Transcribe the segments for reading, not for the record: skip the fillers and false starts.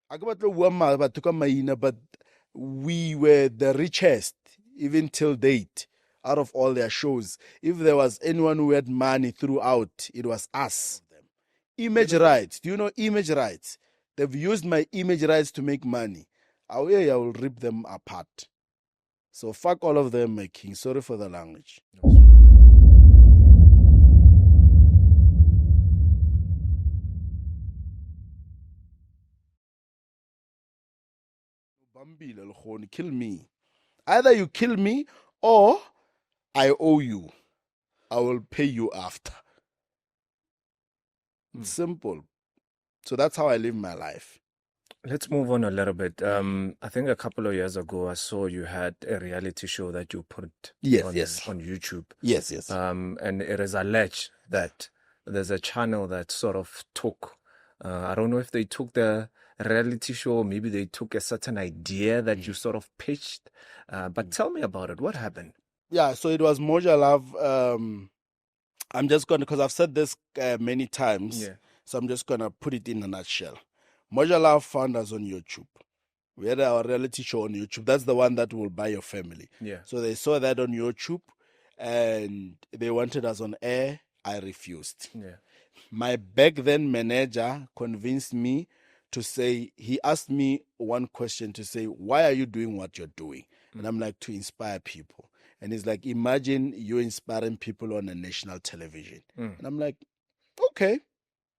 but we were the richest, even till date, out of all their shows. If there was anyone who had money throughout, it was us. Image rights. Do you know image rights? They've used my image rights to make money. I will rip them apart. So fuck all of them, my king. Sorry for the language. Kill me. Either you kill me or I owe you. I will pay you after. It's simple. So that's how I live my life. Let's move on a little bit. I think a couple of years ago, I saw you had a reality show that you put on YouTube. Yes. And it is alleged that there's a channel that sort of took, I don't know if they took the reality show, or maybe they took a certain idea that you sort of pitched. But tell me about it. What happened? Yeah, so it was MOJALOVE. I'm just going to, because I've said this many times, so I'm just going to put it in a nutshell. MOJALOVE found us on YouTube. We had our reality show on YouTube. That's the one that will buy your family. Yeah. So they saw that on YouTube and they wanted us on air. I refused. Yeah. My back then manager convinced me to say, he asked me one question to say, why are you doing what you're doing? And I'm like, to inspire people. And he's like, imagine you inspiring people on a national television. And I'm like, okay.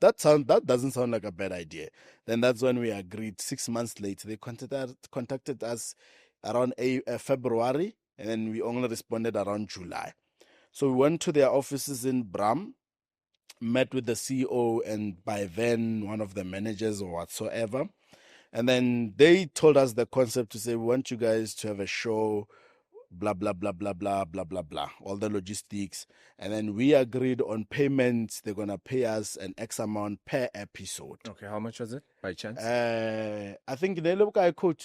That doesn't sound like a bad idea. Then that's when we agreed. 6 months later, they contacted us around February, and then we only responded around July. So we went to their offices in Bram, met with the CEO and by then one of the managers or whatsoever. And then they told us the concept to say, we want you guys to have a show, blah, blah, blah, blah, blah, blah, blah, blah, all the logistics. And then we agreed on payments. They're going to pay us an X amount per episode. Okay, how much was it by chance? I think they look like could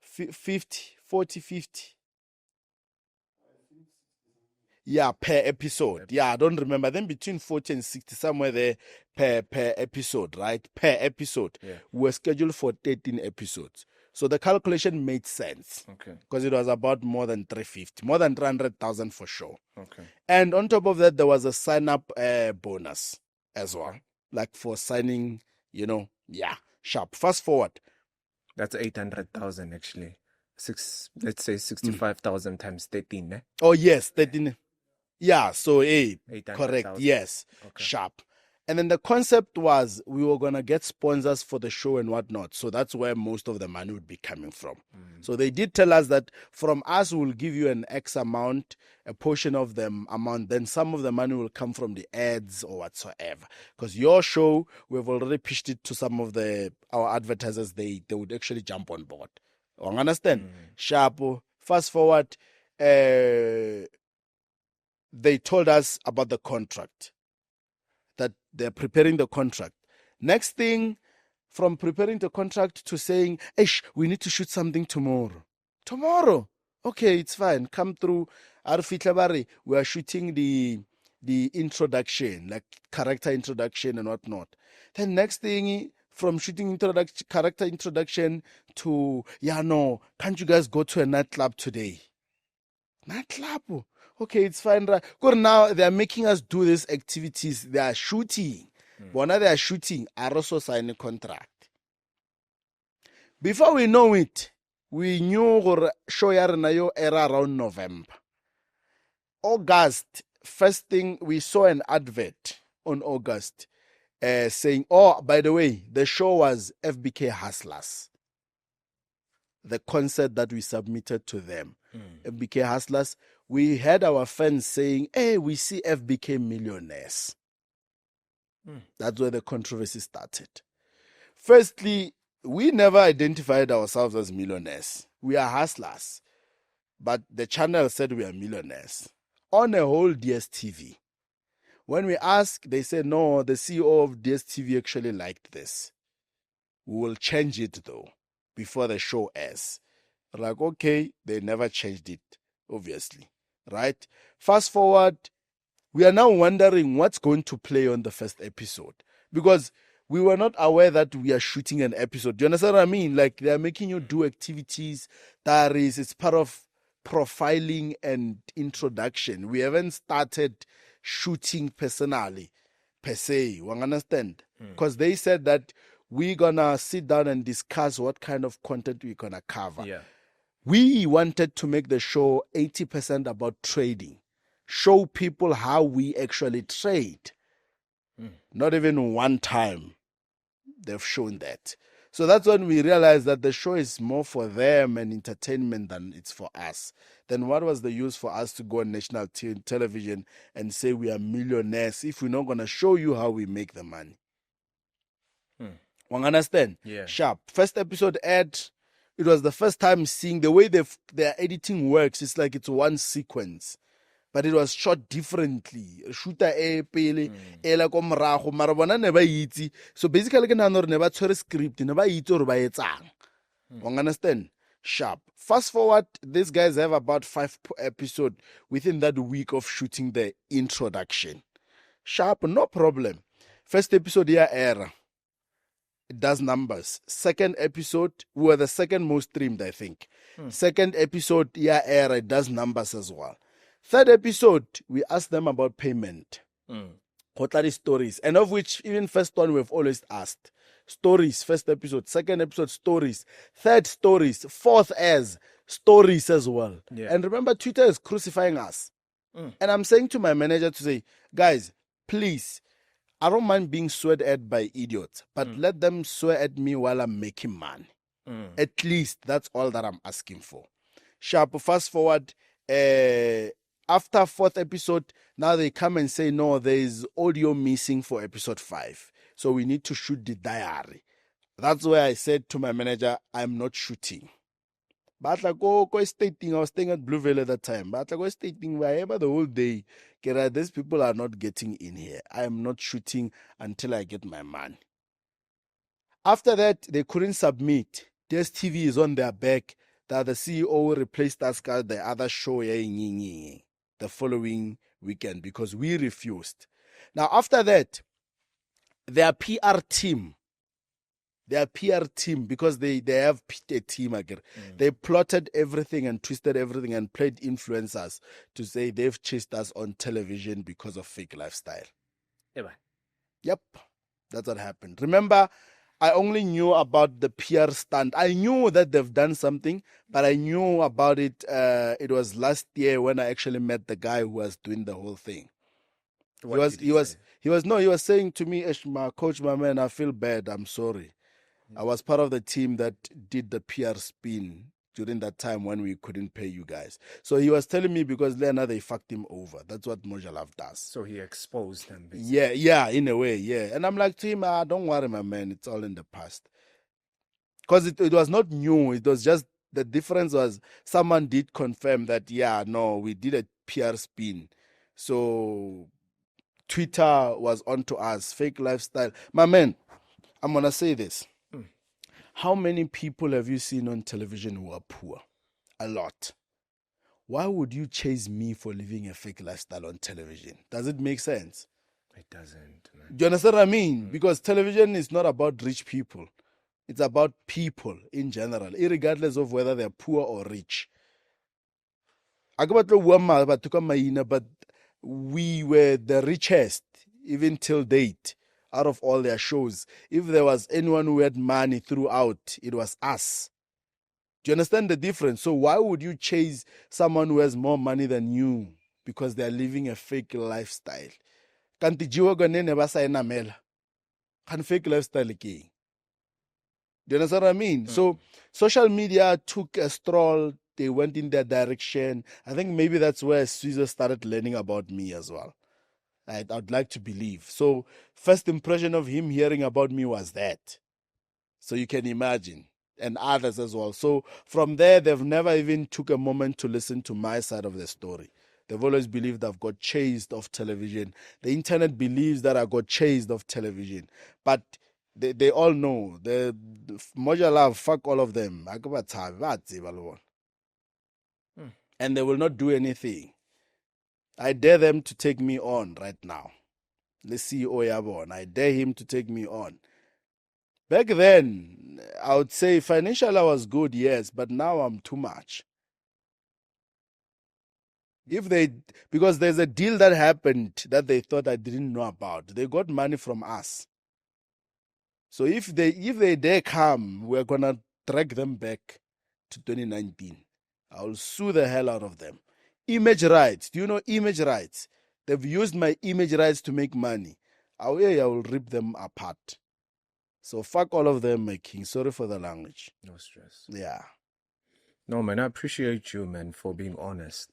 50. Yeah, per episode. Yeah, I don't remember. Then between 40 and 60, somewhere there per episode, right? Per episode. Yeah. We were scheduled for 13 episodes. So the calculation made sense. Okay. Because it was about more than 350, more than 300,000 for sure. Okay. And on top of that, there was a sign-up bonus as well. Like for signing, sharp. Fast forward. That's 800,000 actually. Let's say 65,000 times 13, eh? Oh, yes, 13. Yeah, so correct. 000. Yes, Okay. sharp. And then the concept was we were going to get sponsors for the show and whatnot. So that's where most of the money would be coming from. So they did tell us that from us, we'll give you an X amount, a portion of the amount. Then some of the money will come from the ads or whatsoever. Because your show, we've already pitched it to some of our advertisers. They would actually jump on board. You understand? Sharp. Fast forward. They told us about the contract, that they're preparing the contract. Next thing, from preparing the contract to saying, we need to shoot something tomorrow. Tomorrow? Okay, it's fine. Come through. We are shooting the introduction, like character introduction and whatnot. Then next thing, from shooting character introduction to, can't you guys go to a nightclub today? Nightclub? Okay, it's fine. Because now they are making us do these activities. They are shooting. But now they are shooting. I also sign a contract. Before we know it, we knew show era around November. August, first thing, we saw an advert on August saying, by the way, the show was FBK Hustlers. The concert that we submitted to them. FBK Hustlers. We had our fans saying, we see FBK Millionaires. That's where the controversy started. Firstly, we never identified ourselves as millionaires. We are hustlers. But the channel said we are millionaires. On a whole DSTV. When we asked, they said, no, the CEO of DSTV actually liked this. We will change it though, before the show airs. Like, okay, they never changed it, obviously. Right? Fast forward, we are now wondering what's going to play on the first episode. Because we were not aware that we are shooting an episode. Do you understand what I mean? Like, they're making you do activities. It's part of profiling and introduction. We haven't started shooting personally, per se. You understand? Because they said that we're gonna sit down and discuss what kind of content we're gonna cover. Yeah. We wanted to make the show 80% about trading, show people how we actually trade. Not even one time they've shown that. So that's when we realized that the show is more for them and entertainment than it's for us. Then what was the use for us to go on national television and say we are millionaires if we're not going to show you how we make the money? One understand? Yeah. Sharp. First episode aired. It was the first time seeing the way their editing works. It's like it's one sequence, but it was shot differently. Shooter a pele, ela ko morago, mara bona ne ba itse. So basically ke nana re ne ba tshwere script, ne ba itse gore ba etsang. You understand? Sharp. Fast forward, these guys have about 5 episodes within that week of shooting the introduction. Sharp, no problem. First episode here era. It does numbers. Second episode, we were the second most streamed, I think. Second episode, yeah, era, it does numbers as well. Third episode, we asked them about payment. Kotari stories, and of which even first one we've always asked. Stories, first episode. Second episode, stories. Third, stories. Fourth, as stories as well. Yeah. And remember, Twitter is crucifying us. And I'm saying to my manager to say, guys, please, I don't mind being sweared at by idiots, but let them swear at me while I'm making money. At least that's all that I'm asking for. Sharp, fast forward, after fourth episode, now they come and say, no, there is audio missing for episode 5. So we need to shoot the diary. That's where I said to my manager, I'm not shooting. But like go stating, I was staying at Blue Vale at that time. But like go stating, wherever the whole day, these people are not getting in here. I am not shooting until I get my money. After that, they couldn't submit. TV is on their back that the CEO replaced us at the other show the following weekend because we refused. Now, after that, their PR team, because they have a team again. They plotted everything and twisted everything and played influencers to say they've chased us on television because of fake lifestyle. Yep, that's what happened. Remember, I only knew about the PR stunt. I knew that they've done something, but I knew about it. It was last year when I actually met the guy who was doing the whole thing. He was saying to me, Eshma, coach, my man, I feel bad. I'm sorry. I was part of the team that did the PR spin during that time when we couldn't pay you guys. So he was telling me because Lena, they fucked him over. That's what MOJALOVE does. So he exposed them, basically. Yeah, in a way, yeah. And I'm like to him, don't worry, my man. It's all in the past. Because it was not new. It was just, the difference was someone did confirm that, we did a PR spin. So Twitter was onto us. Fake lifestyle. My man, I'm going to say this. How many people have you seen on television who are poor? A lot. Why would you chase me for living a fake lifestyle on television? Does it make sense? It doesn't, man. Do you understand what I mean? Because television is not about rich people. It's about people in general, irregardless of whether they're poor or rich. But we were the richest, even till date. Out of all their shows, if there was anyone who had money throughout, it was us. Do you understand the difference? So why would you chase someone who has more money than you because they're living a fake lifestyle? Can't fake lifestyle again? Do you understand what I mean? So social media took a stroll. They went in that direction. I think maybe that's where Caesar started learning about me as well. I'd like to believe. So first impression of him hearing about me was that. So you can imagine. And others as well. So from there, they've never even took a moment to listen to my side of the story. They've always believed I've got chased off television. The internet believes that I got chased off television. But they all know. The MOJALOVE, fuck all of them. And they will not do anything. I dare them to take me on right now. The CEO Yabon. I dare him to take me on. Back then, I would say financially I was good, yes, but now I'm too much. Because there's a deal that happened that they thought I didn't know about. They got money from us. So if they dare come, we're gonna drag them back to 2019. I'll sue the hell out of them. Image rights. Do you know image rights? They've used my image rights to make money. I will rip them apart. So fuck all of them, my king. Sorry for the language. No stress. Yeah. No, man, I appreciate you, man, for being honest.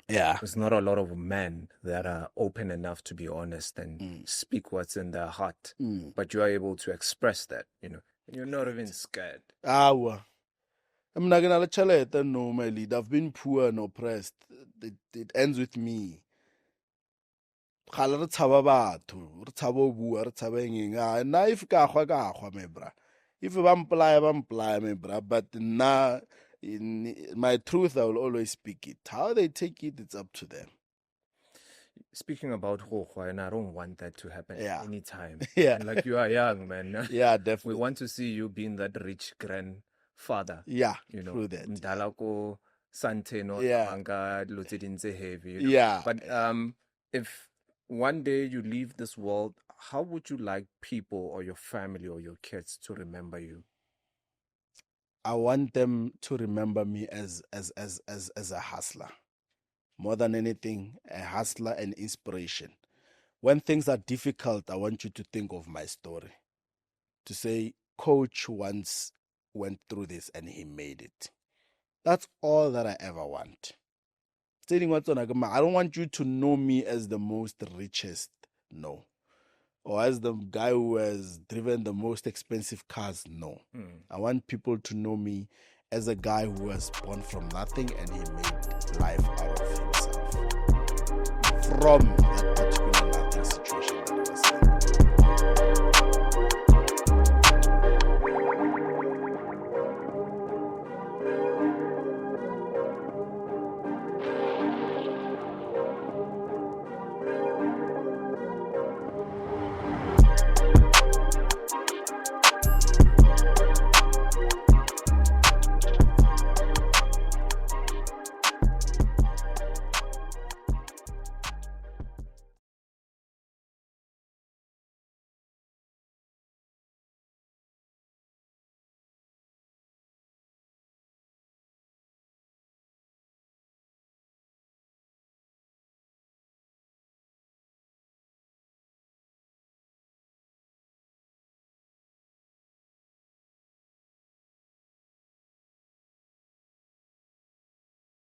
Yeah. There's not a lot of men that are open enough to be honest and speak what's in their heart. But you are able to express that, and you're not even scared. I'm not gonna let you know, my lead. I've been poor and oppressed. It ends with me. If ka me bra. If ba mpolaya me bra, but now in my truth I will always speak it. How they take it, it's up to them. Speaking about Hohwa, and I don't want that to happen anytime. Yeah. And like you are young, man. Yeah, We definitely. want to see you being that rich grandfather. Yeah, true that. Ndalako Sante no Yeah. Anga Lutidinze heavy. Yeah. But if one day you leave this world, how would you like people or your family or your kids to remember you? I want them to remember me as a hustler. More than anything, a hustler and inspiration. When things are difficult, I want you to think of my story. To say, Coach once went through this and he made it. That's all that I ever want. I don't want you to know me as the most richest, no. Or as the guy who has driven the most expensive cars, no. I want people to know me as a guy who was born from nothing and he made life out of himself. From that